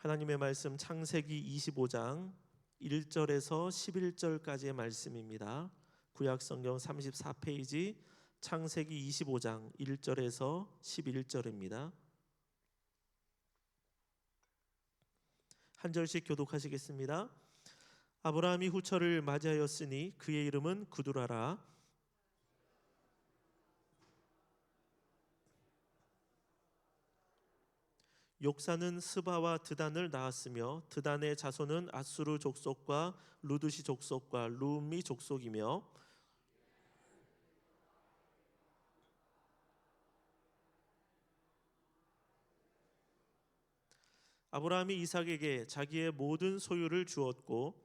하나님의 말씀 창세기 25장 1절에서 11절까지의 말씀입니다. 구약성경 34페이지 창세기 25장 1절에서 11절입니다. 한 절씩 교독하시겠습니다. 아브라함이 후처를 맞이하였으니 그의 이름은 구두라라. 욕사는 스바와 드단을 낳았으며 드단의 자손은 아수르 족속과 루드시 족속과 루미 족속이며 아브라함이 이삭에게 자기의 모든 소유를 주었고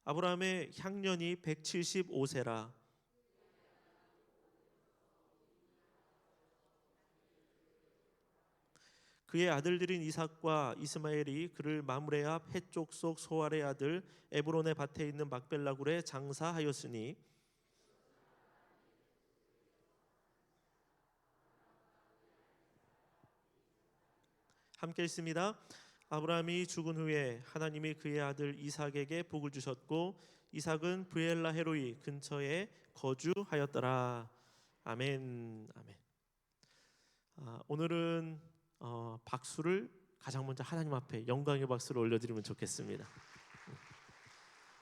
아브라함의 향년이 175세라. 그의 아들들인 이삭과 이스마엘이 그를 마므레 앞 헷 족속 소알의 아들 에브론의 밭에 있는 막벨라 굴에 장사하였으니 함께 읽습니다. 아브라함이 죽은 후에 하나님이 그의 아들 이삭에게 복을 주셨고 이삭은 브엘라 헤로이 근처에 거주하였더라. 아멘. 아멘. 오늘은 박수를 가장 먼저 하나님 앞에 영광의 박수를 올려드리면 좋겠습니다.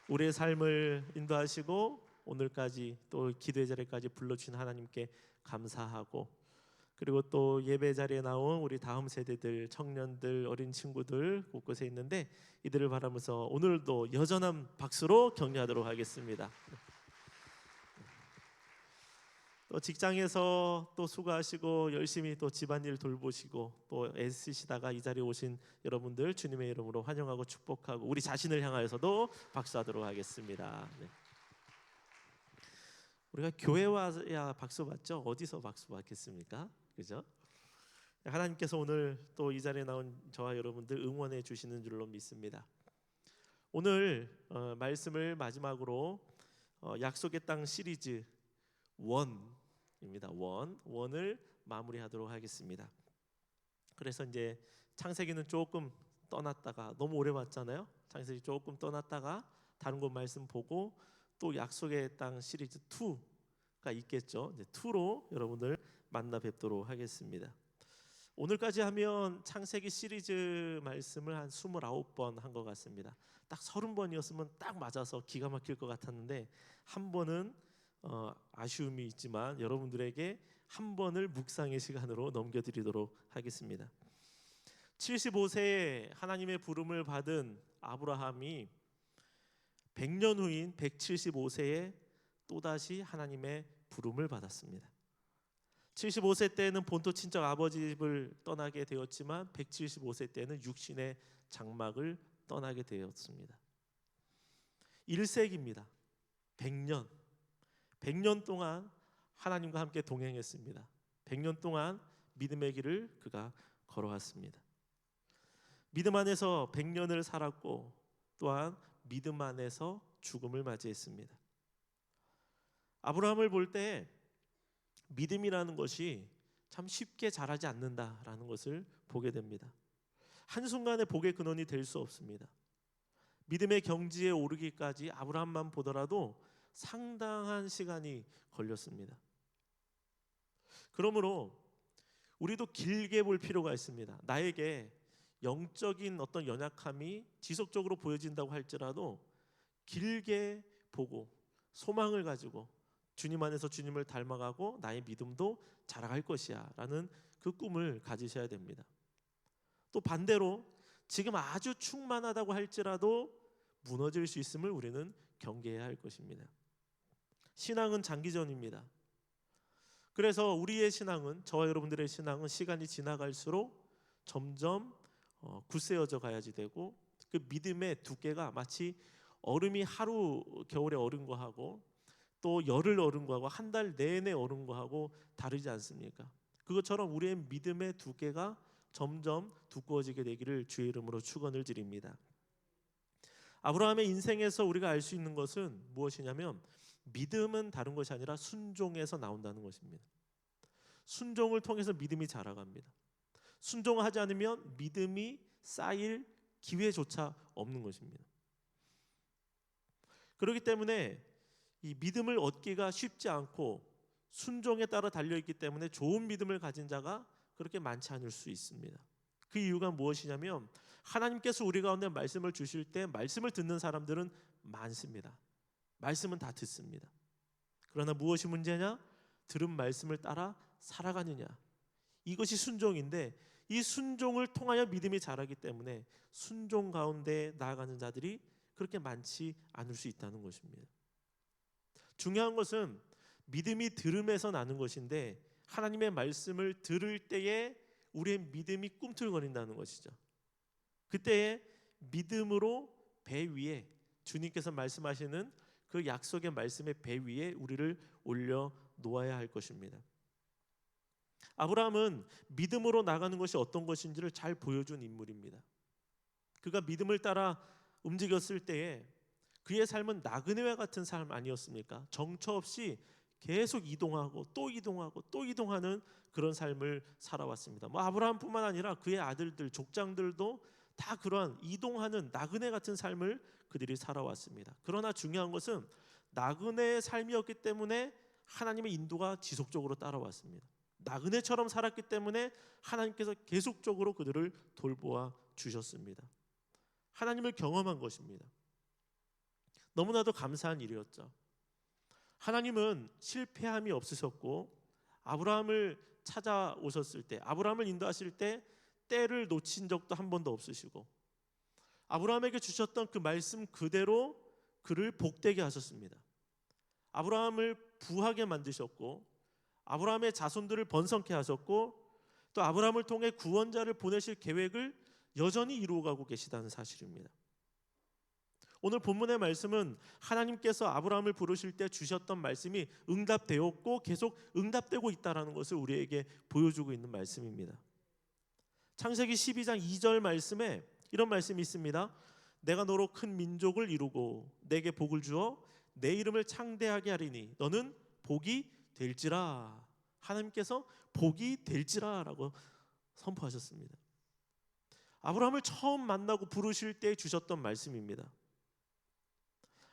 우리의 삶을 인도하시고 오늘까지 또 기도의 자리까지 불러주신 하나님께 감사하고, 그리고 또 예배 자리에 나온 우리 다음 세대들, 청년들, 어린 친구들 곳곳에 있는데 이들을 바라면서 오늘도 여전한 박수로 격려하도록 하겠습니다. 또 직장에서 또 수고하시고 열심히 또 집안일 돌보시고 또 애쓰시다가 이 자리에 오신 여러분들 주님의 이름으로 환영하고 축복하고 우리 자신을 향하여서도 박수하도록 하겠습니다. 네. 우리가 교회 와야 박수 받죠? 어디서 박수 받겠습니까? 그죠? 하나님께서 오늘 또 이 자리에 나온 저와 여러분들 응원해 주시는 줄로 믿습니다. 오늘 말씀을 마지막으로 약속의 땅 시리즈 1입니다. 1을 마무리하도록 하겠습니다. 그래서 이제 창세기는 조금 떠났다가 너무 오래 봤잖아요. 창세기 조금 떠났다가 다른 곳 말씀 보고 또 약속의 땅 시리즈 2가 있겠죠. 이제 2로 여러분들 만나 뵙도록 하겠습니다. 오늘까지 하면 창세기 시리즈 말씀을 한 29번 한 것 같습니다. 딱 30번이었으면 딱 맞아서 기가 막힐 것 같았는데 한 번은 아쉬움이 있지만 여러분들에게 한 번을 묵상의 시간으로 넘겨드리도록 하겠습니다. 75세에 하나님의 부름을 받은 아브라함이 100년 후인 175세에 또다시 하나님의 부름을 받았습니다. 75세 때는 본토 친척 아버지 집을 떠나게 되었지만 175세 때는 육신의 장막을 떠나게 되었습니다. 1세기입니다. 100년 동안 하나님과 함께 동행했습니다. 100년 동안 믿음의 길을 그가 걸어왔습니다. 믿음 안에서 100년을 살았고 또한 믿음 안에서 죽음을 맞이했습니다. 아브라함을 볼 때 믿음이라는 것이 참 쉽게 자라지 않는다라는 것을 보게 됩니다. 한순간에 복의 근원이 될 수 없습니다. 믿음의 경지에 오르기까지 아브라함만 보더라도 상당한 시간이 걸렸습니다. 그러므로 우리도 길게 볼 필요가 있습니다. 나에게 영적인 어떤 연약함이 지속적으로 보여진다고 할지라도 길게 보고 소망을 가지고 주님 안에서 주님을 닮아가고 나의 믿음도 자라갈 것이야 라는 그 꿈을 가지셔야 됩니다. 또 반대로 지금 아주 충만하다고 할지라도 무너질 수 있음을 우리는 경계해야 할 것입니다. 신앙은 장기전입니다. 그래서 우리의 신앙은, 저와 여러분들의 신앙은 시간이 지나갈수록 점점 굳세어져 가야지 되고, 그 믿음의 두께가 마치 얼음이 하루 겨울에 얼은 거하고 또 열흘 얼은 거하고 한 달 내내 얼은 거하고 다르지 않습니까? 그것처럼 우리의 믿음의 두께가 점점 두꺼워지게 되기를 주의 이름으로 축원을 드립니다. 아브라함의 인생에서 우리가 알 수 있는 것은 무엇이냐면 믿음은 다른 것이 아니라 순종에서 나온다는 것입니다. 순종을 통해서 믿음이 자라갑니다. 순종하지 않으면 믿음이 쌓일 기회조차 없는 것입니다. 그렇기 때문에 이 믿음을 얻기가 쉽지 않고 순종에 따라 달려있기 때문에 좋은 믿음을 가진 자가 그렇게 많지 않을 수 있습니다. 그 이유가 무엇이냐면 하나님께서 우리 가운데 말씀을 주실 때 말씀을 듣는 사람들은 많습니다. 말씀은 다 듣습니다. 그러나 무엇이 문제냐? 들은 말씀을 따라 살아가느냐. 이것이 순종인데 이 순종을 통하여 믿음이 자라기 때문에 순종 가운데 나아가는 자들이 그렇게 많지 않을 수 있다는 것입니다. 중요한 것은 믿음이 들음에서 나는 것인데 하나님의 말씀을 들을 때에 우리의 믿음이 꿈틀거린다는 것이죠. 그때에 믿음으로 배 위에 주님께서 말씀하시는 그 약속의 말씀의 배 위에 우리를 올려 놓아야 할 것입니다. 아브라함은 믿음으로 나가는 것이 어떤 것인지를 잘 보여준 인물입니다. 그가 믿음을 따라 움직였을 때에 그의 삶은 나그네와 같은 삶 아니었습니까? 정처 없이 계속 이동하고 또 이동하고 또 이동하는 그런 삶을 살아왔습니다. 아브라함뿐만 아니라 그의 아들들, 족장들도 다 그러한 이동하는 나그네 같은 삶을 그들이 살아왔습니다. 그러나 중요한 것은 나그네의 삶이었기 때문에 하나님의 인도가 지속적으로 따라왔습니다. 나그네처럼 살았기 때문에 하나님께서 계속적으로 그들을 돌보아 주셨습니다. 하나님을 경험한 것입니다. 너무나도 감사한 일이었죠. 하나님은 실패함이 없으셨고 아브라함을 찾아오셨을 때, 아브라함을 인도하실 때 때를 놓친 적도 한 번도 없으시고 아브라함에게 주셨던 그 말씀 그대로 그를 복되게 하셨습니다. 아브라함을 부하게 만드셨고 아브라함의 자손들을 번성케 하셨고 또 아브라함을 통해 구원자를 보내실 계획을 여전히 이루어가고 계시다는 사실입니다. 오늘 본문의 말씀은 하나님께서 아브라함을 부르실 때 주셨던 말씀이 응답되었고 계속 응답되고 있다는 것을 우리에게 보여주고 있는 말씀입니다. 창세기 12장 2절 말씀에 이런 말씀이 있습니다. 내가 너로 큰 민족을 이루고 내게 복을 주어 내 이름을 창대하게 하리니 너는 복이 될지라. 하나님께서 복이 될지라 라고 선포하셨습니다. 아브라함을 처음 만나고 부르실 때 주셨던 말씀입니다.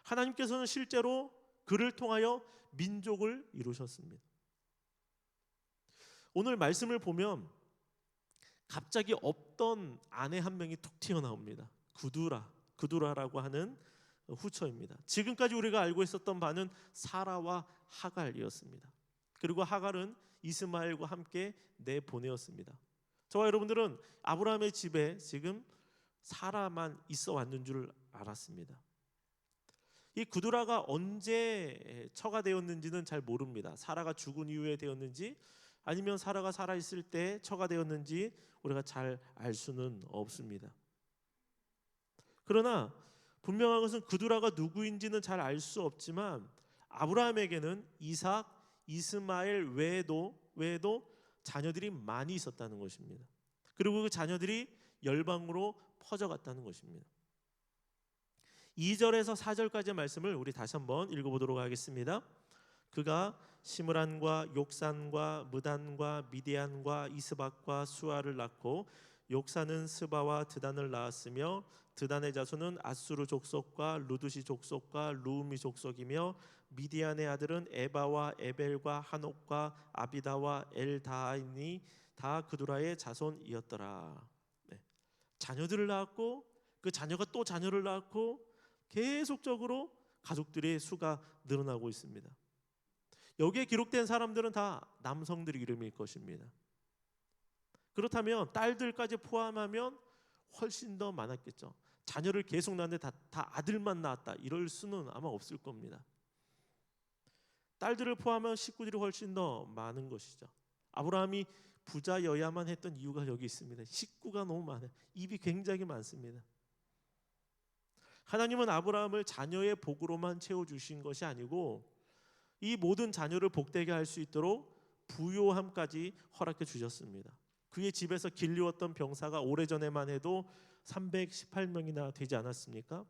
하나님께서는 실제로 그를 통하여 민족을 이루셨습니다. 오늘 말씀을 보면 갑자기 없던 아내 한 명이 툭 튀어나옵니다. 그두라라고 하는 후처입니다. 지금까지 우리가 알고 있었던 바는 사라와 하갈이었습니다. 그리고 하갈은 이스마엘과 함께 내보내었습니다. 저와 여러분들은 아브라함의 집에 지금 사라만 있어 왔는 줄 알았습니다. 이 그두라가 언제 처가 되었는지는 잘 모릅니다. 사라가 죽은 이후에 되었는지 아니면 사라가 살아있을 때 처가 되었는지 우리가 잘 알 수는 없습니다. 그러나 분명한 것은 그두라가 누구인지는 잘 알 수 없지만 아브라함에게는 이삭, 이스마엘 외에도 자녀들이 많이 있었다는 것입니다. 그리고 그 자녀들이 열방으로 퍼져갔다는 것입니다. 2절에서 4절까지의 말씀을 우리 다시 한번 읽어보도록 하겠습니다. 그가 시므란과 욕산과 무단과 미디안과 이스박과 수아를 낳고 욕산은 스바와 드단을 낳았으며 드단의 자손은 아수르 족속과 루두시 족속과 루우미 족속이며 미디안의 아들은 에바와 에벨과 한옥과 아비다와 엘다하이니 다 그두라의 자손이었더라. 자녀들을 낳았고 그 자녀가 또 자녀를 낳았고 계속적으로 가족들의 수가 늘어나고 있습니다. 여기에 기록된 사람들은 다 남성들 이름일 것입니다. 그렇다면 딸들까지 포함하면 훨씬 더 많았겠죠. 자녀를 계속 낳는데 다 아들만 낳았다 이럴 수는 아마 없을 겁니다. 딸들을 포함한 식구들이 훨씬 더 많은 것이죠. 아브라함이 부자여야만 했던 이유가 여기 있습니다. 식구가 너무 많아요. 입이 굉장히 많습니다. 하나님은 아브라함을 자녀의 복으로만 채워주신 것이 아니고 이 모든 자녀를 복되게 할 수 있도록 부요함까지 허락해 주셨습니다. 그의 집에서 길리웠던 병사가 오래전에만 해도 318명이나 되지 않았습니까?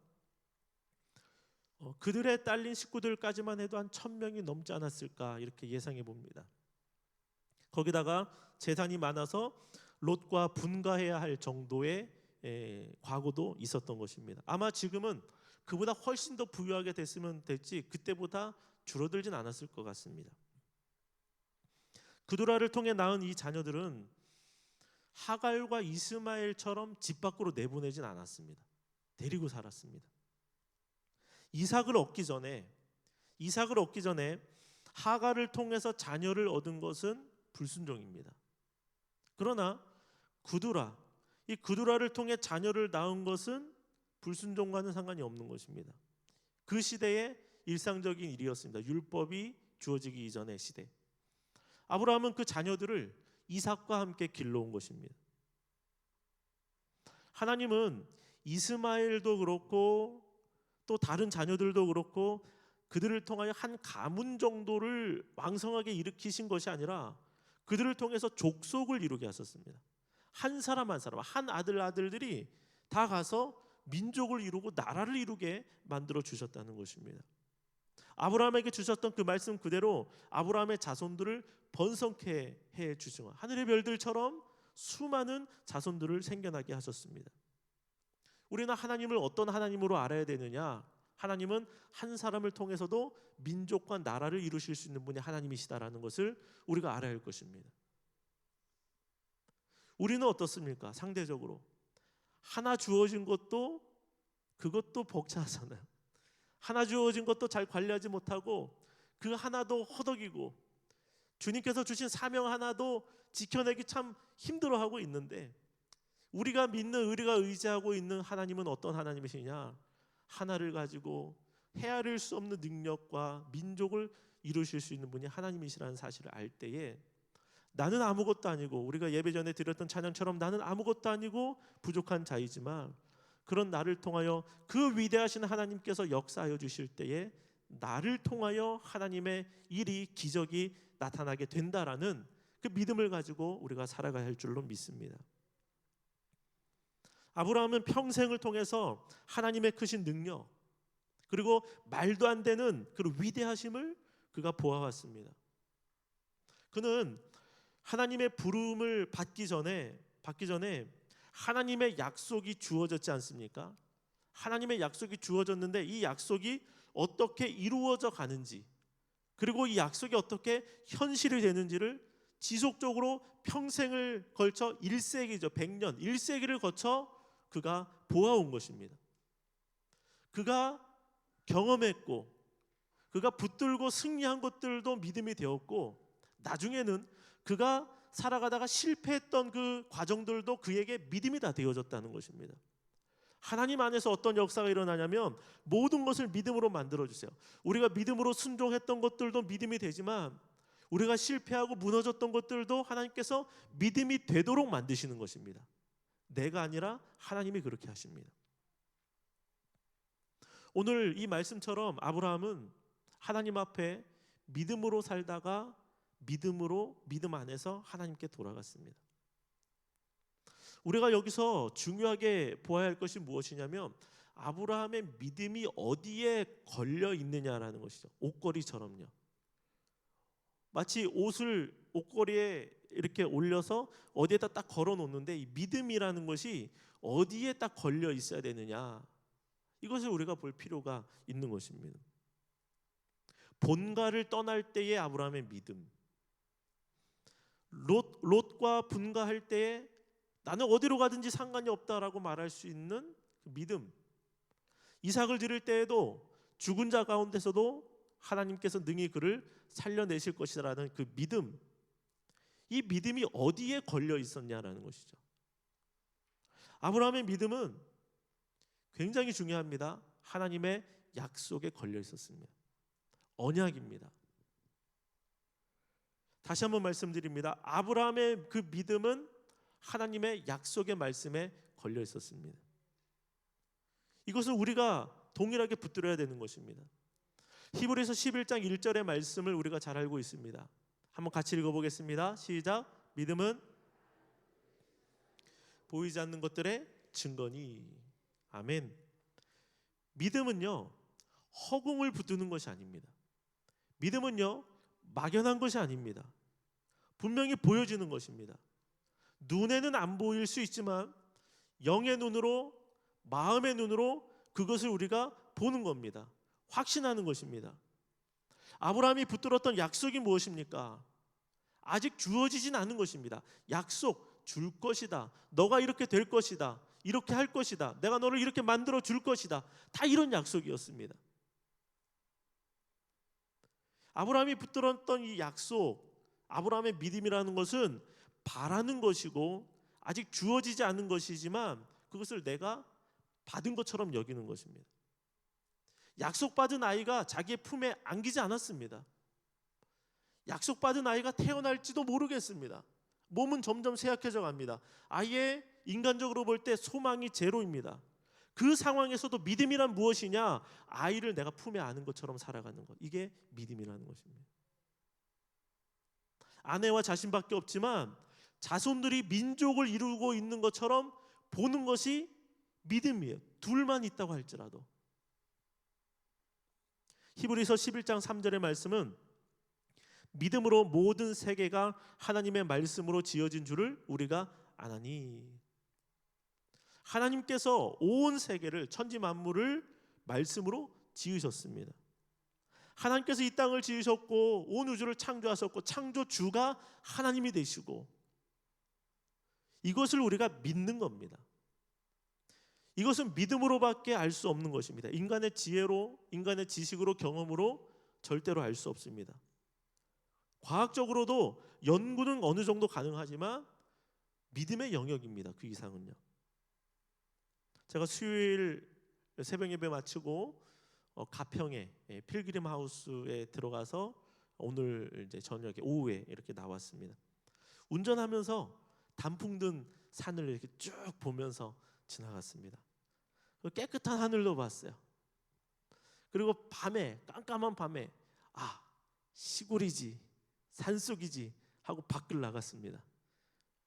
그들의 딸린 식구들까지만 해도 한 1,000명이 넘지 않았을까 이렇게 예상해 봅니다. 거기다가 재산이 많아서 롯과 분가해야 할 정도의 과거도 있었던 것입니다. 아마 지금은 그보다 훨씬 더 부유하게 됐으면 됐지 그때보다 줄어들진 않았을 것 같습니다. 그두라를 통해 낳은 이 자녀들은 하갈과 이스마엘처럼 집 밖으로 내보내진 않았습니다. 데리고 살았습니다. 이삭을 얻기 전에 하갈을 통해서 자녀를 얻은 것은 불순종입니다. 그러나 이 그두라를 통해 자녀를 낳은 것은 불순종과는 상관이 없는 것입니다. 그 시대의 일상적인 일이었습니다. 율법이 주어지기 이전의 시대. 아브라함은 그 자녀들을 이삭과 함께 길러온 것입니다. 하나님은 이스마엘도 그렇고 또 다른 자녀들도 그렇고 그들을 통하여 한 가문 정도를 왕성하게 일으키신 것이 아니라 그들을 통해서 족속을 이루게 하셨습니다. 한 사람 한 아들들이 다 가서 민족을 이루고 나라를 이루게 만들어 주셨다는 것입니다. 아브라함에게 주셨던 그 말씀 그대로 아브라함의 자손들을 번성케 해 주시고 하늘의 별들처럼 수많은 자손들을 생겨나게 하셨습니다. 우리는 하나님을 어떤 하나님으로 알아야 되느냐? 하나님은 한 사람을 통해서도 민족과 나라를 이루실 수 있는 분이 하나님이시다라는 것을 우리가 알아야 할 것입니다. 우리는 어떻습니까? 상대적으로 하나 주어진 것도 그것도 벅차잖아요. 하나 주어진 것도 잘 관리하지 못하고 그 하나도 허덕이고 주님께서 주신 사명 하나도 지켜내기 참 힘들어하고 있는데 우리가 의지하고 있는 하나님은 어떤 하나님이시냐? 하나를 가지고 헤아릴 수 없는 능력과 민족을 이루실 수 있는 분이 하나님이시라는 사실을 알 때에 나는 아무것도 아니고 우리가 예배 전에 드렸던 찬양처럼 나는 아무것도 아니고 부족한 자이지만 그런 나를 통하여 그 위대하신 하나님께서 역사하여 주실 때에 나를 통하여 하나님의 일이 기적이 나타나게 된다라는 그 믿음을 가지고 우리가 살아가야 할 줄로 믿습니다. 아브라함은 평생을 통해서 하나님의 크신 능력 그리고 말도 안 되는 그 위대하심을 그가 보아왔습니다. 그는 하나님의 부름을 받기 전에 하나님의 약속이 주어졌지 않습니까? 하나님의 약속이 주어졌는데 이 약속이 어떻게 이루어져 가는지 그리고 이 약속이 어떻게 현실이 되는지를 지속적으로 평생을 걸쳐 1세기죠. 100년, 1세기를 거쳐 그가 보아온 것입니다. 그가 경험했고 그가 붙들고 승리한 것들도 믿음이 되었고 나중에는 그가 살아가다가 실패했던 그 과정들도 그에게 믿음이 다 되어졌다는 것입니다. 하나님 안에서 어떤 역사가 일어나냐면 모든 것을 믿음으로 만들어주세요. 우리가 믿음으로 순종했던 것들도 믿음이 되지만 우리가 실패하고 무너졌던 것들도 하나님께서 믿음이 되도록 만드시는 것입니다. 내가 아니라 하나님이 그렇게 하십니다. 오늘 이 말씀처럼 아브라함은 하나님 앞에 믿음으로 살다가 믿음 안에서 하나님께 돌아갔습니다. 우리가 여기서 중요하게 보아야 할 것이 무엇이냐면 아브라함의 믿음이 어디에 걸려 있느냐라는 것이죠. 옷걸이처럼요. 마치 옷을 옷걸이에 이렇게 올려서 어디에다 딱 걸어 놓는데 이 믿음이라는 것이 어디에 딱 걸려 있어야 되느냐, 이것을 우리가 볼 필요가 있는 것입니다. 본가를 떠날 때의 아브라함의 믿음, 롯과 분가할 때에 나는 어디로 가든지 상관이 없다라고 말할 수 있는 믿음, 이삭을 드릴 때에도 죽은 자 가운데서도 하나님께서 능히 그를 살려내실 것이라는 그 믿음, 이 믿음이 어디에 걸려 있었냐라는 것이죠. 아브라함의 믿음은 굉장히 중요합니다. 하나님의 약속에 걸려 있었습니다. 언약입니다. 다시 한번 말씀드립니다. 아브라함의 그 믿음은 하나님의 약속의 말씀에 걸려 있었습니다. 이것을 우리가 동일하게 붙들어야 되는 것입니다. 히브리서 11장 1절의 말씀을 우리가 잘 알고 있습니다. 한번 같이 읽어보겠습니다. 시작. 믿음은 보이지 않는 것들의 증거니. 아멘. 믿음은요, 허공을 붙드는 것이 아닙니다. 믿음은요, 막연한 것이 아닙니다. 분명히 보여지는 것입니다. 눈에는 안 보일 수 있지만 영의 눈으로, 마음의 눈으로 그것을 우리가 보는 겁니다. 확신하는 것입니다. 아브라함이 붙들었던 약속이 무엇입니까? 아직 주어지진 않은 것입니다. 약속, 줄 것이다. 너가 이렇게 될 것이다. 이렇게 할 것이다. 내가 너를 이렇게 만들어 줄 것이다. 다 이런 약속이었습니다. 아브라함이 붙들었던 이 약속, 아브라함의 믿음이라는 것은 바라는 것이고 아직 주어지지 않은 것이지만 그것을 내가 받은 것처럼 여기는 것입니다. 약속받은 아이가 자기의 품에 안기지 않았습니다. 약속받은 아이가 태어날지도 모르겠습니다. 몸은 점점 쇠약해져 갑니다. 아예 인간적으로 볼 때 소망이 제로입니다. 그 상황에서도 믿음이란 무엇이냐? 아이를 내가 품에 안은 것처럼 살아가는 것. 이게 믿음이라는 것입니다. 아내와 자신밖에 없지만 자손들이 민족을 이루고 있는 것처럼 보는 것이 믿음이에요. 둘만 있다고 할지라도. 히브리서 11장 3절의 말씀은 믿음으로 모든 세계가 하나님의 말씀으로 지어진 줄을 우리가 아나니. 하나님께서 온 세계를, 천지 만물을 말씀으로 지으셨습니다. 하나님께서 이 땅을 지으셨고 온 우주를 창조하셨고 창조주가 하나님이 되시고, 이것을 우리가 믿는 겁니다. 이것은 믿음으로밖에 알 수 없는 것입니다. 인간의 지혜로, 인간의 지식으로, 경험으로 절대로 알 수 없습니다. 과학적으로도 연구는 어느 정도 가능하지만 믿음의 영역입니다. 그 이상은요. 제가 수요일 새벽 예배 마치고 가평에 필그림 하우스에 들어가서 오늘 이제 저녁에 오후에 이렇게 나왔습니다. 운전하면서 단풍 든 산을 이렇게 쭉 보면서 지나갔습니다. 깨끗한 하늘도 봤어요. 그리고 밤에, 깜깜한 밤에 시골이지, 산속이지 하고 밖을 나갔습니다.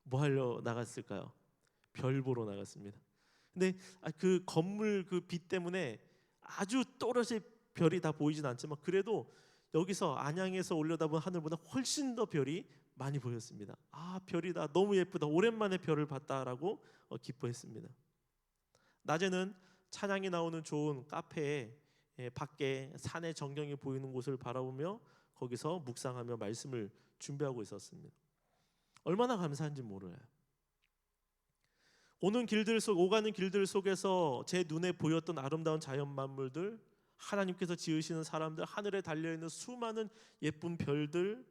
뭐 하러 나갔을까요? 별 보러 나갔습니다. 근데 그 건물 그 빛 때문에 아주 또렷이 별이 다 보이진 않지만 그래도 여기서 안양에서 올려다본 하늘보다 훨씬 더 별이 많이 보였습니다. 별이다, 너무 예쁘다, 오랜만에 별을 봤다라고 기뻐했습니다. 낮에는 찬양이 나오는 좋은 카페에 밖에 산의 전경이 보이는 곳을 바라보며 거기서 묵상하며 말씀을 준비하고 있었습니다. 얼마나 감사한지 몰라요. 오가는 길들 속에서 제 눈에 보였던 아름다운 자연 만물들, 하나님께서 지으시는 사람들, 하늘에 달려있는 수많은 예쁜 별들,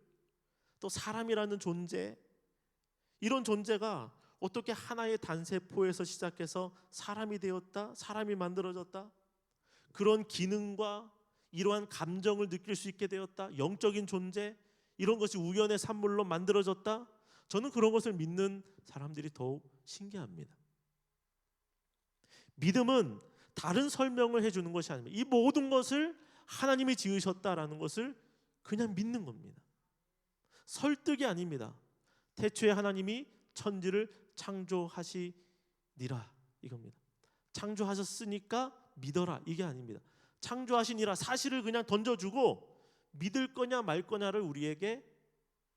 또 사람이라는 존재, 이런 존재가 어떻게 하나의 단세포에서 시작해서 사람이 되었다, 사람이 만들어졌다, 그런 기능과 이러한 감정을 느낄 수 있게 되었다, 영적인 존재, 이런 것이 우연의 산물로 만들어졌다. 저는 그런 것을 믿는 사람들이 더욱 신기합니다. 믿음은 다른 설명을 해주는 것이 아닙니다. 이 모든 것을 하나님이 지으셨다라는 것을 그냥 믿는 겁니다. 설득이 아닙니다. 태초에 하나님이 천지를 창조하시니라, 이겁니다. 창조하셨으니까 믿어라, 이게 아닙니다. 창조하시니라 사실을 그냥 던져주고 믿을 거냐 말 거냐를 우리에게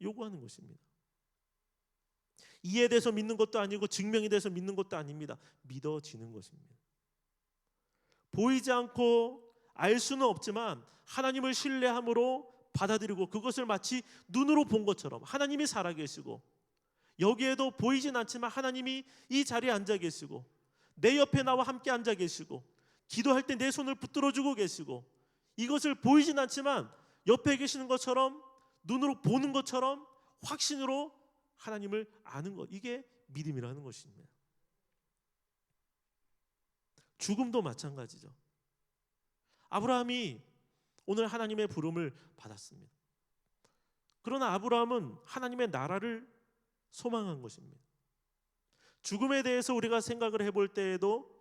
요구하는 것입니다. 이해돼서 믿는 것도 아니고 증명이 돼서 믿는 것도 아닙니다. 믿어지는 것입니다. 보이지 않고 알 수는 없지만 하나님을 신뢰함으로 받아들이고 그것을 마치 눈으로 본 것처럼, 하나님이 살아계시고 여기에도 보이진 않지만 하나님이 이 자리에 앉아 계시고 내 옆에 나와 함께 앉아 계시고 기도할 때 내 손을 붙들어주고 계시고, 이것을 보이진 않지만 옆에 계시는 것처럼, 눈으로 보는 것처럼 확신으로 하나님을 아는 것, 이게 믿음이라는 것입니다. 죽음도 마찬가지죠. 아브라함이 오늘 하나님의 부름을 받았습니다. 그러나 아브라함은 하나님의 나라를 소망한 것입니다. 죽음에 대해서 우리가 생각을 해볼 때에도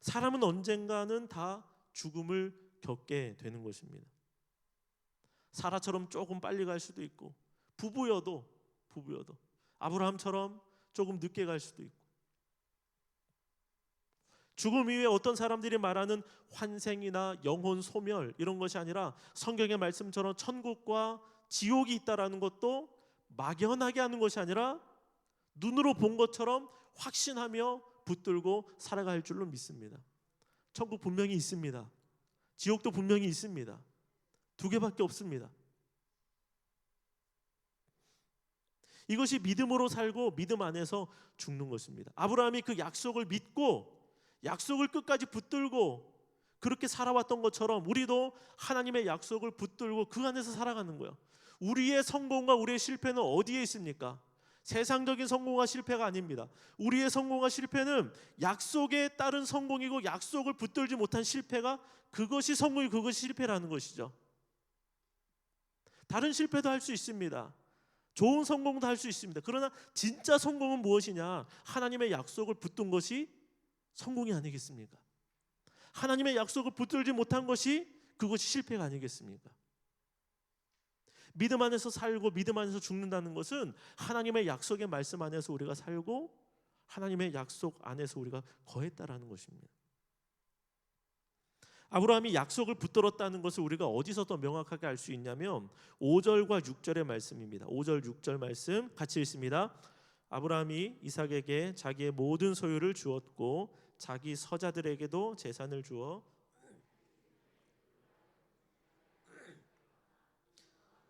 사람은 언젠가는 다 죽음을 겪게 되는 것입니다. 사라처럼 조금 빨리 갈 수도 있고, 부부여도 아브라함처럼 조금 늦게 갈 수도 있고, 죽음 이후에 어떤 사람들이 말하는 환생이나 영혼 소멸 이런 것이 아니라 성경의 말씀처럼 천국과 지옥이 있다라는 것도 막연하게 하는 것이 아니라 눈으로 본 것처럼 확신하며 붙들고 살아갈 줄로 믿습니다. 천국 분명히 있습니다. 지옥도 분명히 있습니다. 두 개밖에 없습니다. 이것이 믿음으로 살고 믿음 안에서 죽는 것입니다. 아브라함이 그 약속을 믿고 약속을 끝까지 붙들고 그렇게 살아왔던 것처럼 우리도 하나님의 약속을 붙들고 그 안에서 살아가는 거예요. 우리의 성공과 우리의 실패는 어디에 있습니까? 세상적인 성공과 실패가 아닙니다. 우리의 성공과 실패는 약속에 따른 성공이고 약속을 붙들지 못한 실패가 그것이 성공이고 그것이 실패라는 것이죠. 다른 실패도 할 수 있습니다. 좋은 성공도 할 수 있습니다. 그러나 진짜 성공은 무엇이냐? 하나님의 약속을 붙든 것이 성공이 아니겠습니까? 하나님의 약속을 붙들지 못한 것이 그것이 실패가 아니겠습니까? 믿음 안에서 살고 믿음 안에서 죽는다는 것은 하나님의 약속의 말씀 안에서 우리가 살고 하나님의 약속 안에서 우리가 거했다라는 것입니다. 아브라함이 약속을 붙들었다는 것을 우리가 어디서 더 명확하게 알 수 있냐면 5절과 6절의 말씀입니다. 5절 6절 말씀 같이 읽습니다. 아브라함이 이삭에게 자기의 모든 소유를 주었고 자기 서자들에게도 재산을 주어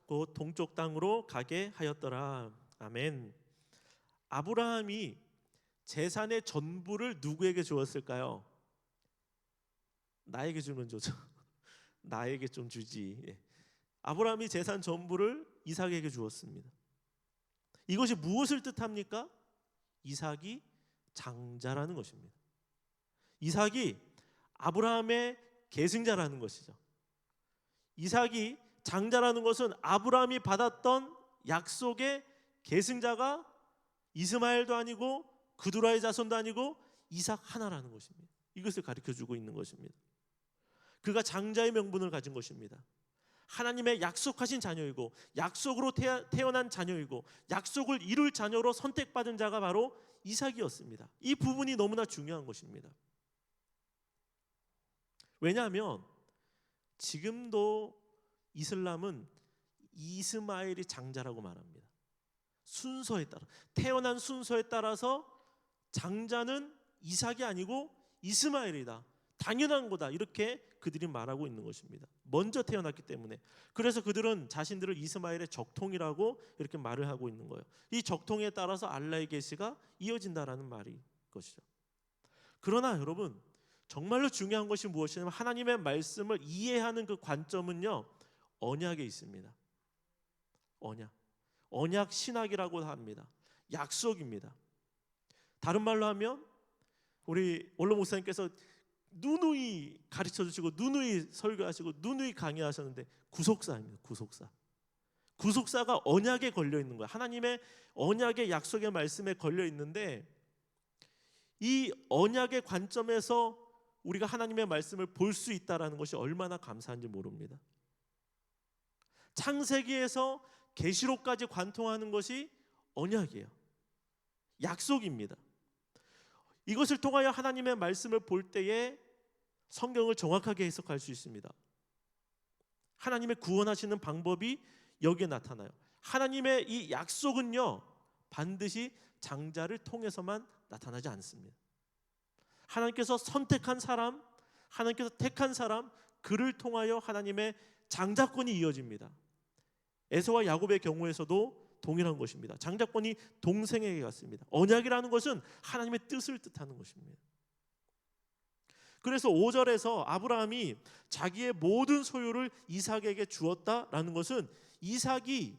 곧 동쪽 땅으로 가게 하였더라. 아멘. 아브라함이 재산의 전부를 누구에게 주었을까요? 나에게 주면 좋죠. 나에게 좀 주지. 아브라함이 재산 전부를 이삭에게 주었습니다. 이것이 무엇을 뜻합니까? 이삭이 장자라는 것입니다. 이삭이 아브라함의 계승자라는 것이죠. 이삭이 장자라는 것은 아브라함이 받았던 약속의 계승자가 이스마엘도 아니고 그두라의 자손도 아니고 이삭 하나라는 것입니다. 이것을 가르쳐주고 있는 것입니다. 그가 장자의 명분을 가진 것입니다. 하나님의 약속하신 자녀이고 약속으로 태어난 자녀이고 약속을 이룰 자녀로 선택받은 자가 바로 이삭이었습니다. 이 부분이 너무나 중요한 것입니다. 왜냐하면 지금도 이슬람은 이스마엘이 장자라고 말합니다. 순서에 따라 태어난 순서에 따라서 장자는 이삭이 아니고 이스마엘이다. 당연한 거다. 이렇게 그들이 말하고 있는 것입니다. 먼저 태어났기 때문에. 그래서 그들은 자신들을 이스마엘의 적통이라고 이렇게 말을 하고 있는 거예요. 이 적통에 따라서 알라의 계시가 이어진다라는 말이 것이죠. 그러나 여러분 정말로 중요한 것이 무엇이냐면 하나님의 말씀을 이해하는 그 관점은요 언약에 있습니다. 언약 신학이라고 합니다. 약속입니다. 다른 말로 하면 우리 원로 목사님께서 누누이 가르쳐 주시고 누누이 설교하시고 누누이 강의하셨는데 구속사입니다. 구속사가 언약에 걸려 있는 거예요. 하나님의 언약의 약속의 말씀에 걸려 있는데 이 언약의 관점에서 우리가 하나님의 말씀을 볼 수 있다라는 것이 얼마나 감사한지 모릅니다. 창세기에서 계시록까지 관통하는 것이 언약이에요. 약속입니다. 이것을 통하여 하나님의 말씀을 볼 때에 성경을 정확하게 해석할 수 있습니다. 하나님의 구원하시는 방법이 여기에 나타나요. 하나님의 이 약속은요 반드시 장자를 통해서만 나타나지 않습니다. 하나님께서 선택한 사람, 하나님께서 택한 사람, 그를 통하여 하나님의 장자권이 이어집니다. 에서와 야곱의 경우에서도 동일한 것입니다. 장자권이 동생에게 갔습니다. 언약이라는 것은 하나님의 뜻을 뜻하는 것입니다. 그래서 5절에서 아브라함이 자기의 모든 소유를 이삭에게 주었다라는 것은 이삭이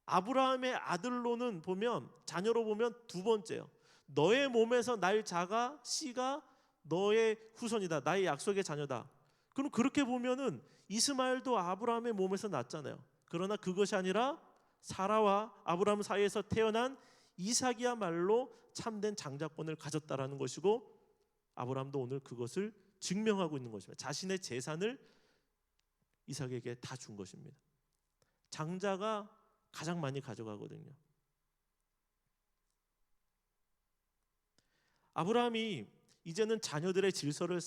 아브라함의 아들로는 보면 자녀로 보면 두 번째요. 너의 몸에서 날 자가 씨가 너의 후손이다. 나의 약속의 자녀다. 그럼 그렇게 보면은 이스마엘도 아브라함의 몸에서 났잖아요. 그러나 그것이 아니라 사라와 아브라함 사이에서 태어난 이삭이야말로 참된 장자권을 가졌다라는 것이고 아브라함도 오늘 그것을 증명하고 있는 것입니다. 자신의 재산을 이삭에게 다 준 것입니다. 장자가 가장 많이 가져가거든요. 아브라함이 이제는 자녀들의 질서를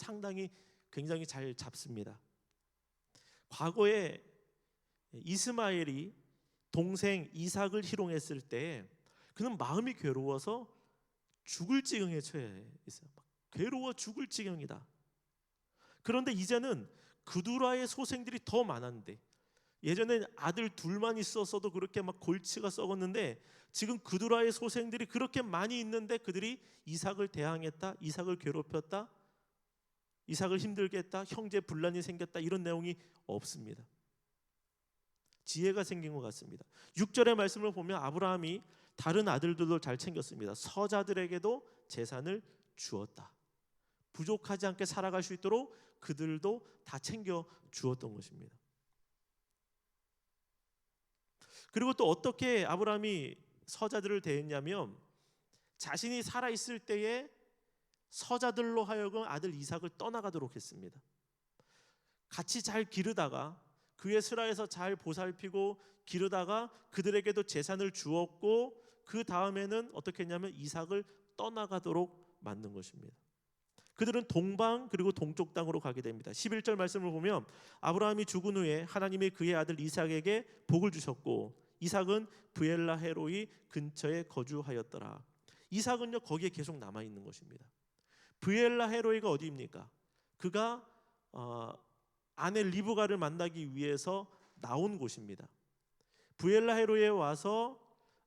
굉장히 잘 잡습니다. 과거에 이스마엘이 동생 이삭을 희롱했을 때 그는 마음이 괴로워서 죽을 지경에 처해 있어요. 괴로워 죽을 지경이다. 그런데 이제는 그두라의 소생들이 더 많았는데, 예전엔 아들 둘만 있었어도 그렇게 막 골치가 썩었는데 지금 그두라의 소생들이 그렇게 많이 있는데 그들이 이삭을 대항했다, 이삭을 괴롭혔다, 이삭을 힘들게 했다, 형제 분란이 생겼다, 이런 내용이 없습니다. 지혜가 생긴 것 같습니다. 6절의 말씀을 보면 아브라함이 다른 아들들도 잘 챙겼습니다. 서자들에게도 재산을 주었다. 부족하지 않게 살아갈 수 있도록 그들도 다 챙겨 주었던 것입니다. 그리고 또 어떻게 아브라함이 서자들을 대했냐면, 자신이 살아있을 때에 서자들로 하여금 아들 이삭을 떠나가도록 했습니다. 같이 잘 기르다가 그의 슬하에서 잘 보살피고 기르다가 그들에게도 재산을 주었고, 그 다음에는 어떻게 했냐면 이삭을 떠나가도록 만든 것입니다. 그들은 동방 그리고 동쪽 땅으로 가게 됩니다. 11절 말씀을 보면 아브라함이 죽은 후에 하나님이 그의 아들 이삭에게 복을 주셨고 이삭은 브엘라 헤로이 근처에 거주하였더라. 이삭은요 거기에 계속 남아 있는 것입니다. 브엘라 헤로이가 어디입니까? 그가 아내 리브가를 만나기 위해서 나온 곳입니다. 브엘라 헤로이에 와서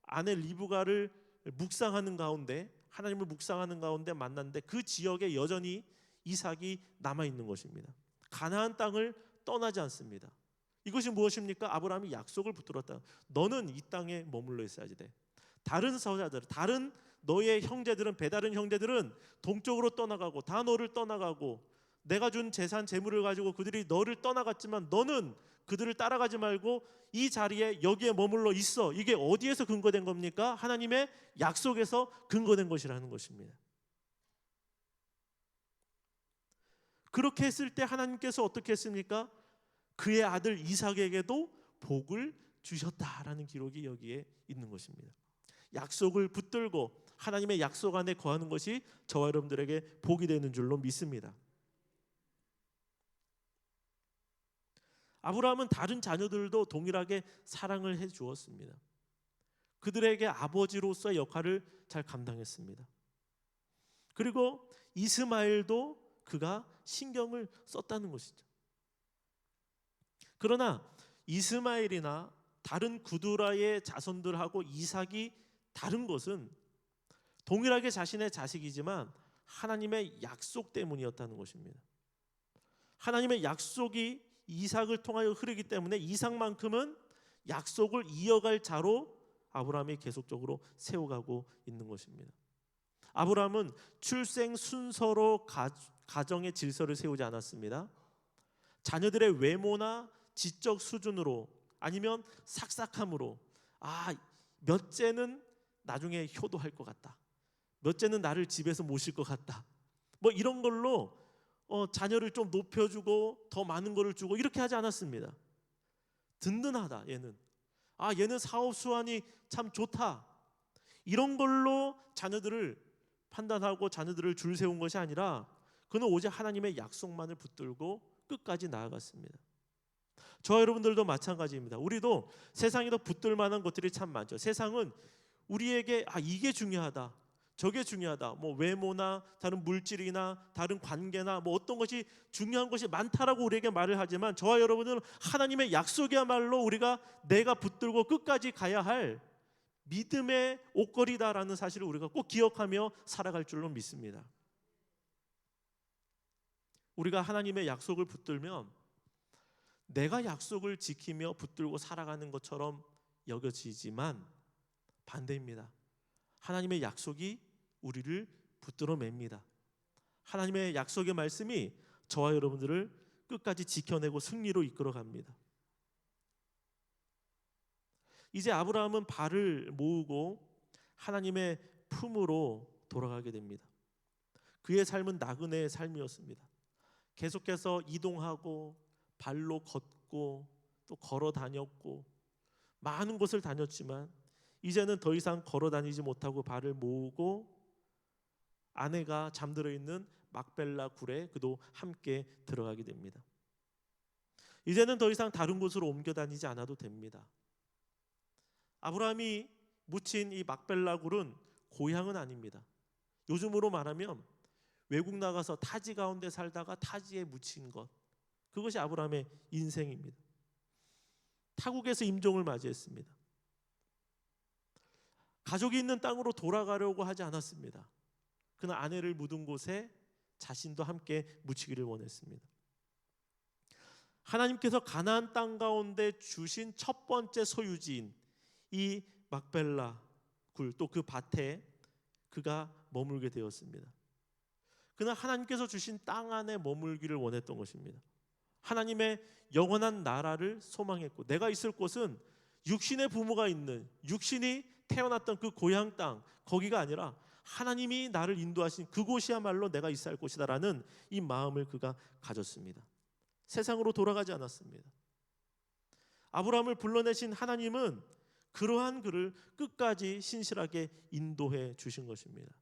아내 리브가를 묵상하는 가운데, 하나님을 묵상하는 가운데 만났는데 그 지역에 여전히 이삭이 남아 있는 것입니다. 가나안 땅을 떠나지 않습니다. 이것이 무엇입니까? 아브라함이 약속을 붙들었다. 너는 이 땅에 머물러 있어야지 돼. 다른 서자들, 다른 너의 형제들은, 배다른 형제들은 동쪽으로 떠나가고 다 너를 떠나가고 내가 준 재산 재물을 가지고 그들이 너를 떠나갔지만 너는 그들을 따라가지 말고 이 자리에 여기에 머물러 있어. 이게 어디에서 근거된 겁니까? 하나님의 약속에서 근거된 것이라는 것입니다. 그렇게 했을 때 하나님께서 어떻게 했습니까? 그의 아들 이삭에게도 복을 주셨다라는 기록이 여기에 있는 것입니다. 약속을 붙들고 하나님의 약속 안에 거하는 것이 저와 여러분들에게 복이 되는 줄로 믿습니다. 아브라함은 다른 자녀들도 동일하게 사랑을 해 주었습니다. 그들에게 아버지로서의 역할을 잘 감당했습니다. 그리고 이스마엘도 그가 신경을 썼다는 것이죠. 그러나 이스마엘이나 다른 구두라의 자손들하고 이삭이 다른 것은 동일하게 자신의 자식이지만 하나님의 약속 때문이었다는 것입니다. 하나님의 약속이 이삭을 통하여 흐르기 때문에 이삭만큼은 약속을 이어갈 자로 아브라함이 계속적으로 세워가고 있는 것입니다. 아브라함은 출생 순서로 가정의 질서를 세우지 않았습니다. 자녀들의 외모나 지적 수준으로 아니면 삭삭함으로 몇째는 나중에 효도할 것 같다, 몇째는 나를 집에서 모실 것 같다, 뭐 이런 걸로 자녀를 좀 높여주고 더 많은 거를 주고 이렇게 하지 않았습니다. 든든하다 얘는, 얘는 사업 수완이 참 좋다, 이런 걸로 자녀들을 판단하고 자녀들을 줄 세운 것이 아니라 그는 오직 하나님의 약속만을 붙들고 끝까지 나아갔습니다. 저와 여러분들도 마찬가지입니다. 우리도 세상에도 붙들 만한 것들이 참 많죠. 세상은 우리에게 이게 중요하다, 저게 중요하다, 뭐 외모나 다른 물질이나 다른 관계나 뭐 어떤 것이 중요한 것이 많다라고 우리에게 말을 하지만 저와 여러분은 하나님의 약속이야말로 우리가 내가 붙들고 끝까지 가야 할 믿음의 옷걸이다라는 사실을 우리가 꼭 기억하며 살아갈 줄로 믿습니다. 우리가 하나님의 약속을 붙들면 내가 약속을 지키며 붙들고 살아가는 것처럼 여겨지지만 반대입니다. 하나님의 약속이 우리를 붙들어 맵니다. 하나님의 약속의 말씀이 저와 여러분들을 끝까지 지켜내고 승리로 이끌어갑니다. 이제 아브라함은 발을 모으고 하나님의 품으로 돌아가게 됩니다. 그의 삶은 나그네의 삶이었습니다. 계속해서 이동하고 발로 걷고 또 걸어 다녔고 많은 곳을 다녔지만 이제는 더 이상 걸어 다니지 못하고 발을 모으고 아내가 잠들어 있는 막벨라 굴에 그도 함께 들어가게 됩니다. 이제는 더 이상 다른 곳으로 옮겨 다니지 않아도 됩니다. 아브라함이 묻힌 이 막벨라 굴은 고향은 아닙니다. 요즘으로 말하면 외국 나가서 타지 가운데 살다가 타지에 묻힌 것, 그것이 아브라함의 인생입니다. 타국에서 임종을 맞이했습니다. 가족이 있는 땅으로 돌아가려고 하지 않았습니다. 그는 아내를 묻은 곳에 자신도 함께 묻히기를 원했습니다. 하나님께서 가나안 땅 가운데 주신 첫 번째 소유지인 이 막벨라 굴, 또 그 밭에 그가 머물게 되었습니다. 그는 하나님께서 주신 땅 안에 머물기를 원했던 것입니다. 하나님의 영원한 나라를 소망했고, 내가 있을 곳은 육신의 부모가 있는, 육신이 태어났던 그 고향 땅, 거기가 아니라 하나님이 나를 인도하신 그곳이야말로 내가 있어야 할 곳이다라는 이 마음을 그가 가졌습니다. 세상으로 돌아가지 않았습니다. 아브라함을 불러내신 하나님은 그러한 그를 끝까지 신실하게 인도해 주신 것입니다.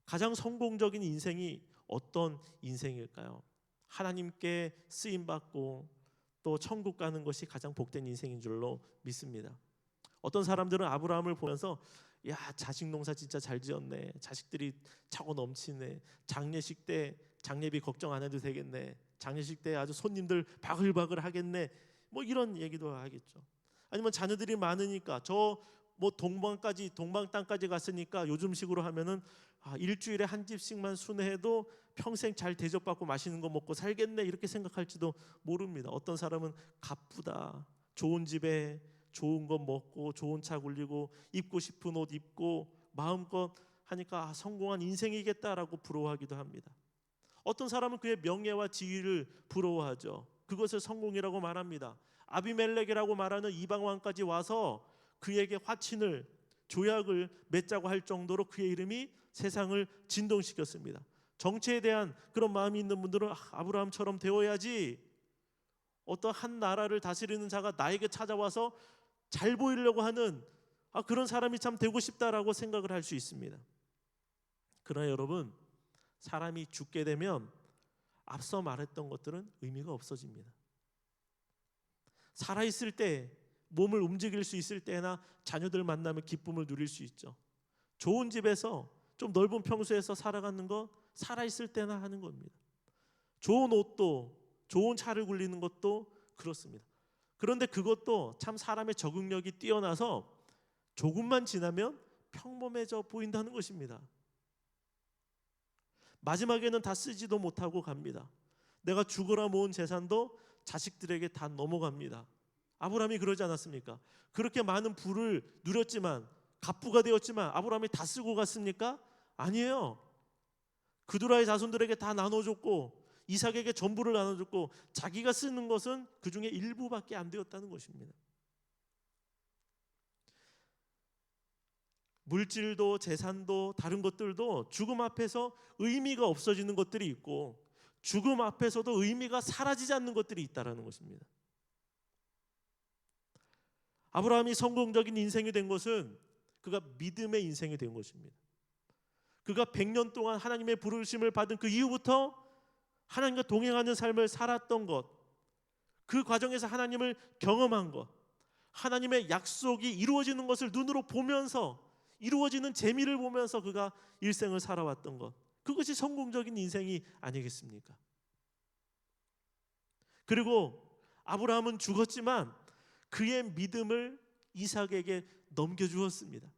가장 성공적인 인생이 어떤 인생일까요? 하나님께 쓰임받고 또 천국 가는 것이 가장 복된 인생인 줄로 믿습니다. 어떤 사람들은 아브라함을 보면서 야, 자식 농사 진짜 잘 지었네, 자식들이 차고 넘치네, 장례식 때 장례비 걱정 안 해도 되겠네, 장례식 때 아주 손님들 바글바글 하겠네, 뭐 이런 얘기도 하겠죠. 아니면 자녀들이 많으니까 저 뭐 동방 땅까지 갔으니까 요즘식으로 하면은 일주일에 한 집씩만 순회해도 평생 잘 대접받고 맛있는 거 먹고 살겠네, 이렇게 생각할지도 모릅니다. 어떤 사람은 값부다, 좋은 집에 좋은 거 먹고 좋은 차 굴리고 입고 싶은 옷 입고 마음껏 하니까 성공한 인생이겠다라고 부러워하기도 합니다. 어떤 사람은 그의 명예와 지위를 부러워하죠. 그것을 성공이라고 말합니다. 아비멜렉이라고 말하는 이방 왕까지 와서 그에게 화친을, 조약을 맺자고 할 정도로 그의 이름이 세상을 진동시켰습니다. 정치에 대한 그런 마음이 있는 분들은 아브라함처럼 되어야지, 어떤 한 나라를 다스리는 자가 나에게 찾아와서 잘 보이려고 하는 그런 사람이 참 되고 싶다라고 생각을 할 수 있습니다. 그러나 여러분, 사람이 죽게 되면 앞서 말했던 것들은 의미가 없어집니다. 살아있을 때, 몸을 움직일 수 있을 때나 자녀들 만나면 기쁨을 누릴 수 있죠. 좋은 집에서 좀 넓은 평수에서 살아가는 거 살아있을 때나 하는 겁니다. 좋은 옷도, 좋은 차를 굴리는 것도 그렇습니다. 그런데 그것도 참 사람의 적응력이 뛰어나서 조금만 지나면 평범해져 보인다는 것입니다. 마지막에는 다 쓰지도 못하고 갑니다. 내가 죽어라 모은 재산도 자식들에게 다 넘어갑니다. 아브라함이 그러지 않았습니까? 그렇게 많은 부를 누렸지만, 갑부가 되었지만 아브라함이 다 쓰고 갔습니까? 아니에요. 그두라의 자손들에게 다 나눠줬고, 이삭에게 전부를 나눠줬고, 자기가 쓰는 것은 그 중에 일부밖에 안 되었다는 것입니다. 물질도 재산도 다른 것들도 죽음 앞에서 의미가 없어지는 것들이 있고, 죽음 앞에서도 의미가 사라지지 않는 것들이 있다는 것입니다. 아브라함이 성공적인 인생이 된 것은 그가 믿음의 인생이 된 것입니다. 그가 100년 동안 하나님의 부르심을 받은 그 이후부터 하나님과 동행하는 삶을 살았던 것, 그 과정에서 하나님을 경험한 것, 하나님의 약속이 이루어지는 것을 눈으로 보면서, 이루어지는 재미를 보면서 그가 일생을 살아왔던 것, 그것이 성공적인 인생이 아니겠습니까? 그리고 아브라함은 죽었지만 그의 믿음을 이삭에게 넘겨주었습니다.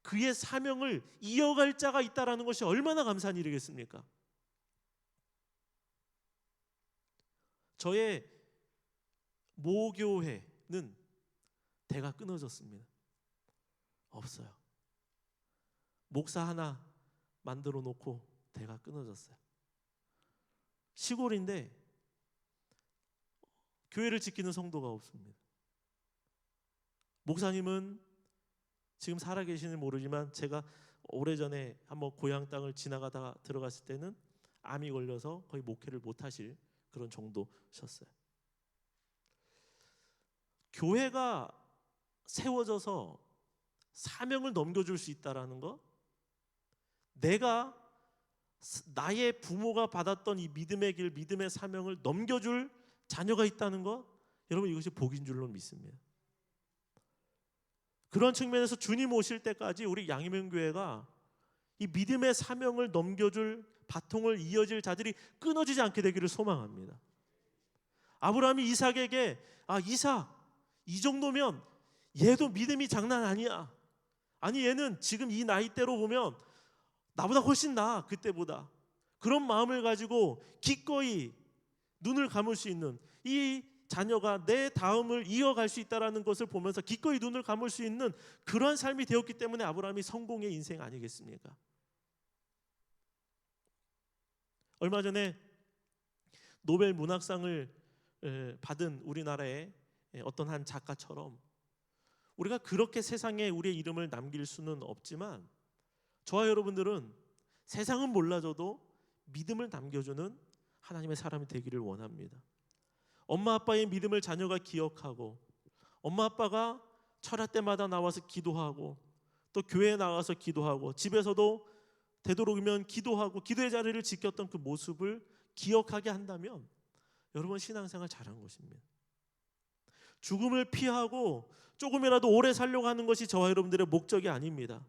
그의 사명을 이어갈 자가 있다는 것이 얼마나 감사한 일이겠습니까? 저의 모교회는 대가 끊어졌습니다. 없어요. 목사 하나 만들어 놓고 대가 끊어졌어요. 시골인데 교회를 지키는 성도가 없습니다. 목사님은 지금 살아계시는지 모르지만 제가 오래전에 한번 고향 땅을 지나가다가 들어갔을 때는 암이 걸려서 거의 목회를 못하실 그런 정도셨어요. 교회가 세워져서 사명을 넘겨줄 수 있다는 것, 내가 나의 부모가 받았던 이 믿음의 길, 믿음의 사명을 넘겨줄 자녀가 있다는 것, 여러분 이것이 복인 줄로 믿습니다. 그런 측면에서 주님 오실 때까지 우리 양희명교회가 이 믿음의 사명을 넘겨줄 바통을 이어질 자들이 끊어지지 않게 되기를 소망합니다. 아브라함이 이삭에게 이삭 이 정도면 얘도 믿음이 장난 아니야. 아니 얘는 지금 이 나이대로 보면 나보다 훨씬 나아 그때보다. 그런 마음을 가지고 기꺼이 눈을 감을 수 있는 이 자녀가 내 다음을 이어갈 수 있다는 것을 보면서 기꺼이 눈을 감을 수 있는 그러한 삶이 되었기 때문에 아브라함이 성공의 인생 아니겠습니까? 얼마 전에 노벨 문학상을 받은 우리나라의 어떤 한 작가처럼 우리가 그렇게 세상에 우리의 이름을 남길 수는 없지만 저와 여러분들은 세상은 몰라줘도 믿음을 남겨주는 하나님의 사람이 되기를 원합니다. 엄마 아빠의 믿음을 자녀가 기억하고 엄마 아빠가 철야 때마다 나와서 기도하고 또 교회에 나가서 기도하고 집에서도 되도록이면 기도하고 기도의 자리를 지켰던 그 모습을 기억하게 한다면 여러분 신앙생활 잘한 것입니다. 죽음을 피하고 조금이라도 오래 살려고 하는 것이 저와 여러분들의 목적이 아닙니다.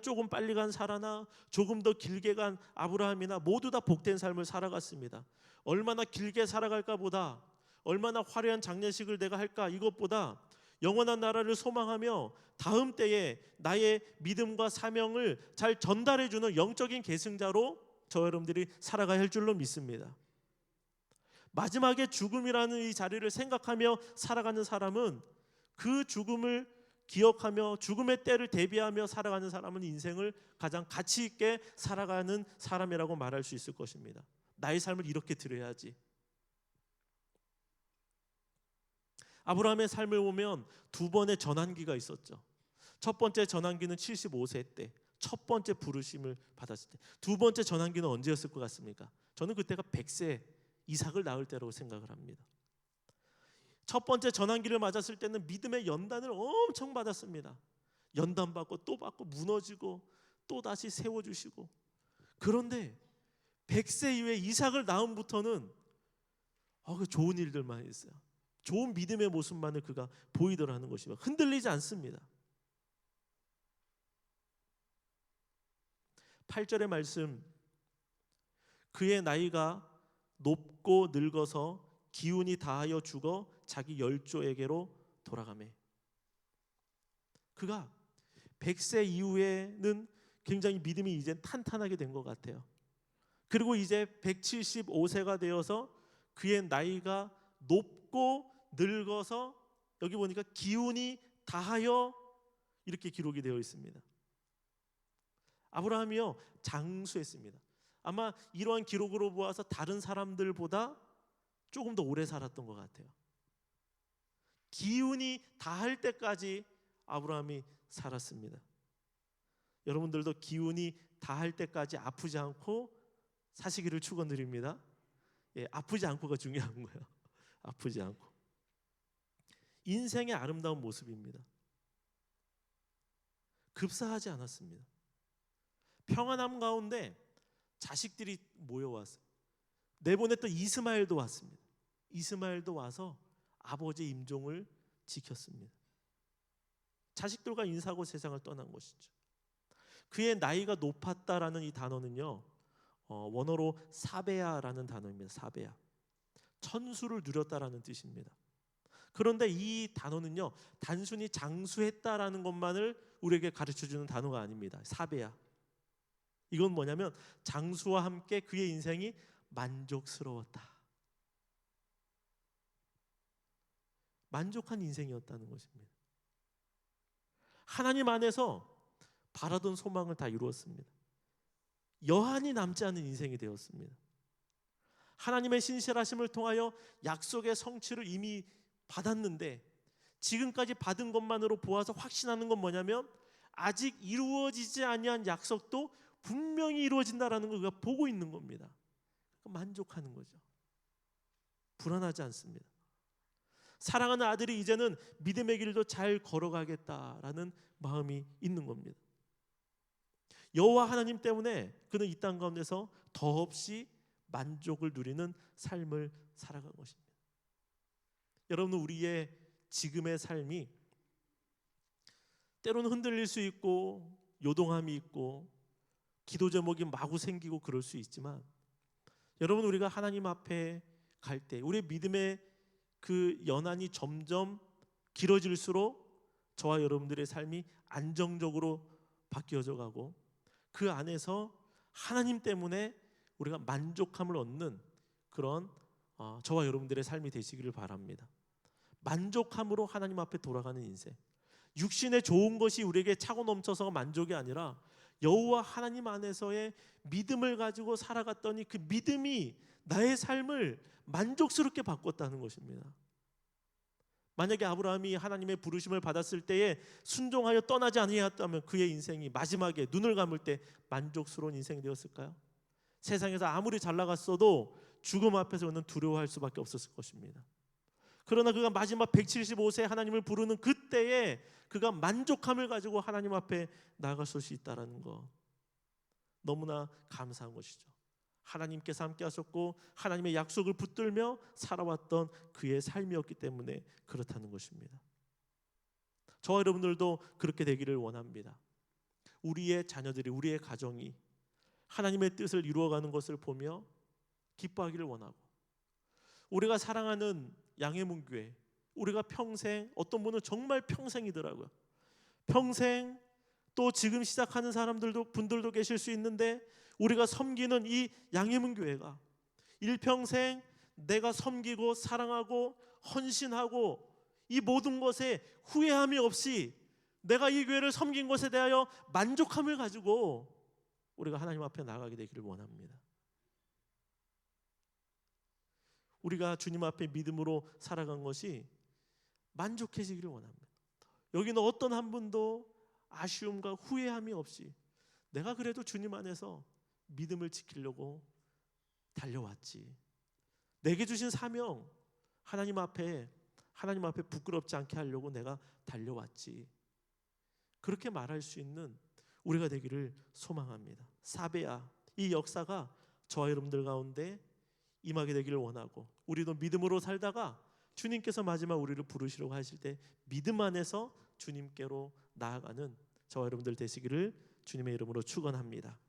조금 빨리 간 사라나 조금 더 길게 간 아브라함이나 모두 다 복된 삶을 살아갔습니다. 얼마나 길게 살아갈까 보다 얼마나 화려한 장례식을 내가 할까 이것보다 영원한 나라를 소망하며 다음 때에 나의 믿음과 사명을 잘 전달해주는 영적인 계승자로 저와 여러분들이 살아가야 할 줄로 믿습니다. 마지막에 죽음이라는 이 자리를 생각하며 살아가는 사람은 그 죽음을 기억하며 죽음의 때를 대비하며 살아가는 사람은 인생을 가장 가치 있게 살아가는 사람이라고 말할 수 있을 것입니다. 나의 삶을 이렇게 들여야지. 아브라함의 삶을 보면 두 번의 전환기가 있었죠. 첫 번째 전환기는 75세 때 첫 번째 부르심을 받았을 때. 두 번째 전환기는 언제였을 것 같습니까? 저는 그때가 100세 이삭을 낳을 때라고 생각을 합니다. 첫 번째 전환기를 맞았을 때는 믿음의 연단을 엄청 받았습니다. 연단받고 또 받고 무너지고 또 다시 세워주시고. 그런데 100세 이후에 이삭을 낳음부터는 좋은 일들만 했어요. 좋은 믿음의 모습만을 그가 보이더라는 것이며 흔들리지 않습니다. 8절의 말씀, 그의 나이가 높고 늙어서 기운이 다하여 죽어 자기 열조에게로 돌아가매. 그가 100세 이후에는 굉장히 믿음이 이제 탄탄하게 된 것 같아요. 그리고 이제 175세가 되어서 그의 나이가 높고 늙어서 여기 보니까 기운이 다하여 이렇게 기록이 되어 있습니다. 아브라함이요 장수했습니다. 아마 이러한 기록으로 보아서 다른 사람들보다 조금 더 오래 살았던 것 같아요. 기운이 다할 때까지 아브라함이 살았습니다. 여러분들도 기운이 다할 때까지 아프지 않고 사시기를 축원드립니다. 아프지 않고가 중요한 거예요. 아프지 않고. 인생의 아름다운 모습입니다. 급사하지 않았습니다. 평안함 가운데 자식들이 모여왔어요. 내보냈던 이스마엘도 왔습니다. 이스마엘도 와서 아버지의 임종을 지켰습니다. 자식들과 인사하고 세상을 떠난 것이죠. 그의 나이가 높았다라는 이 단어는요, 원어로 사베야라는 단어입니다. 사베야. 천수를 누렸다라는 뜻입니다. 그런데 이 단어는요, 단순히 장수했다라는 것만을 우리에게 가르쳐주는 단어가 아닙니다. 사베야. 이건 뭐냐면 장수와 함께 그의 인생이 만족스러웠다. 만족한 인생이었다는 것입니다. 하나님 안에서 바라던 소망을 다 이루었습니다. 여한이 남지 않은 인생이 되었습니다. 하나님의 신실하심을 통하여 약속의 성취를 이미 받았는데 지금까지 받은 것만으로 보아서 확신하는 건 뭐냐면 아직 이루어지지 아니한 약속도 분명히 이루어진다라는 걸 우리가 보고 있는 겁니다. 만족하는 거죠. 불안하지 않습니다. 사랑하는 아들이 이제는 믿음의 길도 잘 걸어가겠다라는 마음이 있는 겁니다. 여호와 하나님 때문에 그는 이 땅 가운데서 더없이 만족을 누리는 삶을 살아간 것입니다. 여러분, 우리의 지금의 삶이 때로는 흔들릴 수 있고 요동함이 있고 기도 제목이 마구 생기고 그럴 수 있지만, 여러분, 우리가 하나님 앞에 갈 때 우리의 믿음의 그 연한이 점점 길어질수록 저와 여러분들의 삶이 안정적으로 바뀌어져 가고 그 안에서 하나님 때문에 우리가 만족함을 얻는 그런 저와 여러분들의 삶이 되시기를 바랍니다. 만족함으로 하나님 앞에 돌아가는 인생, 육신의 좋은 것이 우리에게 차고 넘쳐서 만족이 아니라 여호와 하나님 안에서의 믿음을 가지고 살아갔더니 그 믿음이 나의 삶을 만족스럽게 바꿨다는 것입니다. 만약에 아브라함이 하나님의 부르심을 받았을 때에 순종하여 떠나지 아니하였다면 그의 인생이 마지막에 눈을 감을 때 만족스러운 인생이 되었을까요? 세상에서 아무리 잘 나갔어도 죽음 앞에서 그는 두려워할 수밖에 없었을 것입니다. 그러나 그가 마지막 175세 하나님을 부르는 그때에 그가 만족함을 가지고 하나님 앞에 나아갔을 수 있다는 것, 너무나 감사한 것이죠. 하나님께서 함께 하셨고 하나님의 약속을 붙들며 살아왔던 그의 삶이었기 때문에 그렇다는 것입니다. 저와 여러분들도 그렇게 되기를 원합니다. 우리의 자녀들이, 우리의 가정이 하나님의 뜻을 이루어가는 것을 보며 기뻐하기를 원하고, 우리가 사랑하는 양해문교회, 우리가 평생, 어떤 분은 정말 평생이더라고요. 평생, 또 지금 시작하는 분들도 계실 수 있는데, 우리가 섬기는 이 양해문교회가 일평생 내가 섬기고 사랑하고 헌신하고 이 모든 것에 후회함이 없이 내가 이 교회를 섬긴 것에 대하여 만족함을 가지고 우리가 하나님 앞에 나가게 되기를 원합니다. 우리가 주님 앞에 믿음으로 살아간 것이 만족해지기를 원합니다. 여기는 어떤 한 분도 아쉬움과 후회함이 없이 내가 그래도 주님 안에서 믿음을 지키려고 달려왔지, 내게 주신 사명 하나님 앞에 부끄럽지 않게 하려고 내가 달려왔지, 그렇게 말할 수 있는 우리가 되기를 소망합니다. 사베야, 이 역사가 저와 여러분들 가운데 임하게 되기를 원하고, 우리도 믿음으로 살다가 주님께서 마지막 우리를 부르시려고 하실 때 믿음 안에서 주님께로 나아가는 저와 여러분들 되시기를 주님의 이름으로 축원합니다.